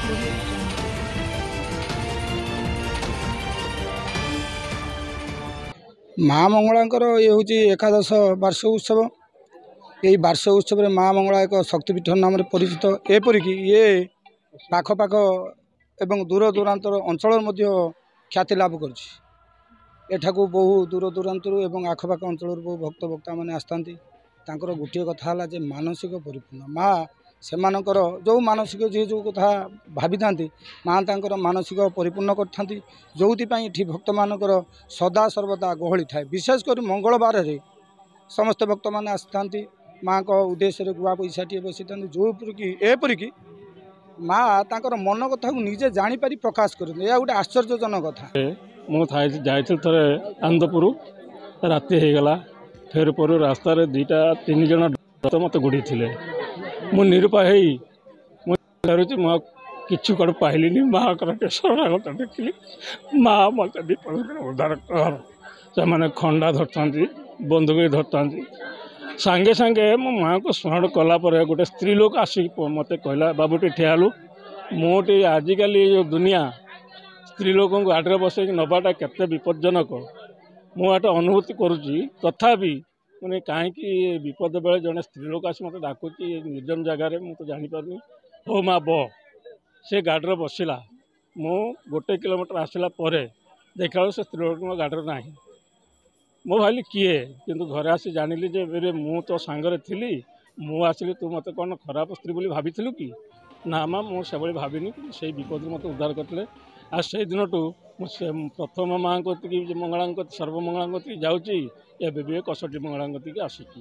ମା ମଙ୍ଗଳାଙ୍କର ଇଏ ହେଉଛି ଏକାଦଶ ବାର୍ଷିକ ଉତ୍ସବ। ଏହି ବାର୍ଷିକ ଉତ୍ସବରେ ମା ମଙ୍ଗଳା ଏକ ଶକ୍ତିପୀଠ ନାମରେ ପରିଚିତ। ଏପରିକି ଇଏ ପାଖପାଖ ଏବଂ ଦୂର ଦୂରାନ୍ତର ଅଞ୍ଚଳରେ ମଧ୍ୟ ଖ୍ୟାତି ଲାଭ କରିଛି। ଏଠାକୁ ବହୁ ଦୂର ଦୂରାନ୍ତରୁ ଏବଂ ଆଖପାଖ ଅଞ୍ଚଳରୁ ବହୁ ଭକ୍ତମାନେ ଆସିଥାନ୍ତି। ତାଙ୍କର ଗୋଟିଏ କଥା ହେଲା ଯେ ମାନସିକ ପରିପୂର୍ଣ୍ଣ। ମା ସେମାନଙ୍କର ଯେଉଁ ମାନସିକ ଯିଏ ଯେଉଁ କଥା ଭାବିଥାନ୍ତି ମା ତାଙ୍କର ମାନସିକ ପରିପୂର୍ଣ୍ଣ କରିଥାନ୍ତି। ଯେଉଁଥିପାଇଁ ଏଠି ଭକ୍ତମାନଙ୍କର ସଦା ସର୍ବଦା ଗହଳି ଥାଏ। ବିଶେଷ କରି ମଙ୍ଗଳବାରରେ ସମସ୍ତ ଭକ୍ତମାନେ ଆସିଥାନ୍ତି। ମାଙ୍କ ଉଦ୍ଦେଶ୍ୟରେ ଗୁଆ ପଇସାଟିଏ ବସିଥାନ୍ତି। ଯେଉଁପରିକି ଏପରିକି ମା ତାଙ୍କର ମନ କଥାକୁ ନିଜେ ଜାଣିପାରି ପ୍ରକାଶ କରନ୍ତି। ଏହା ଗୋଟେ ଆଶ୍ଚର୍ଯ୍ୟଜନକ କଥା। ମୁଁ ଯାଇଥିଲି ଥରେ ଆନନ୍ଦପୁର, ରାତି ହେଇଗଲା। ଫେର ପରୁ ରାସ୍ତାରେ 2-3 ଜଣ ମୋତେ ଗୋଡ଼େଇଥିଲେ। ମୁଁ ନିରୁପାୟ ହେଇ ମୁଁ ଫେରୁଛି, ମୁଁ କିଛି କୁଆଡ଼େ ପାଇଲିନି। ମାଆଙ୍କର ଟିକେ ଶରଣାଗତ ଦେଖିଲି। ମା ମୋତେ ବିପଦରେ ଉଦ୍ଧାର କର। ସେମାନେ ଖଣ୍ଡା ଧରିଥାନ୍ତି, ବନ୍ଧୁକ ଧରିଥାନ୍ତି। ସାଙ୍ଗେ ସାଙ୍ଗେ ମୋ ମାଆଙ୍କୁ ସ୍ମରଣ କଲା ପରେ ଗୋଟେ ସ୍ତ୍ରୀ ଲୋକ ଆସିକି ମୋତେ କହିଲା, ବାବୁ ଟିକେ ଠିଆ ହେଲୁ। ମୁଁ ଟିକେ ଆଜିକାଲି ଯେଉଁ ଦୁନିଆ ସ୍ତ୍ରୀ ଲୋକଙ୍କୁ ଗାଡ଼ିରେ ବସେଇକି ନେବାଟା କେତେ ବିପଜ୍ଜନକ ମୁଁ ଏଟା ଅନୁଭୂତି କରୁଛି। ତଥାପି ମାନେ କାହିଁକି ବିପଦ ବେଳେ ଜଣେ ସ୍ତ୍ରୀ ଲୋକ ଆସି ମୋତେ ଡାକୁଛି ନିର୍ଜନ ଜାଗାରେ, ମୁଁ ତ ଜାଣିପାରୁନି। ହଉ ମା ବ ସେ ଗାଡ଼ିରେ ବସିଲା। ମୁଁ 1 କିଲୋମିଟର ଆସିଲା ପରେ ଦେଖିଲା ବେଳକୁ ସେ ସ୍ତ୍ରୀ ଲୋକ ମୋ ଗାଡ଼ିରେ ନାହିଁ। ମୁଁ ଭାବିଲି କିଏ, କିନ୍ତୁ ଘରେ ଆସି ଜାଣିଲି ଯେ ଏବେ ମୁଁ ତୋ ସାଙ୍ଗରେ ଥିଲି, ମୁଁ ଆସିଲି, ତୁ ମୋତେ କ'ଣ ଖରାପ ସ୍ତ୍ରୀ ବୋଲି ଭାବିଥିଲୁ କି? ନା ମା, ମୁଁ ସେଭଳି ଭାବିନି। ସେଇ ବିପଦରୁ ମୋତେ ଉଦ୍ଧାର କରିଥିଲେ। ଆଉ ସେଇ ଦିନଠୁ ମୁଁ ସେ ପ୍ରଥମ ମାଆଙ୍କ କତିକି ମଙ୍ଗଳାଙ୍କ ସର୍ବମଙ୍ଗଳାଙ୍କ କତିକି ଯାଉଛି। ଏବେ ବି କଷଟି ମଙ୍ଗଳାଙ୍କ କତିକି ଆସୁଛି।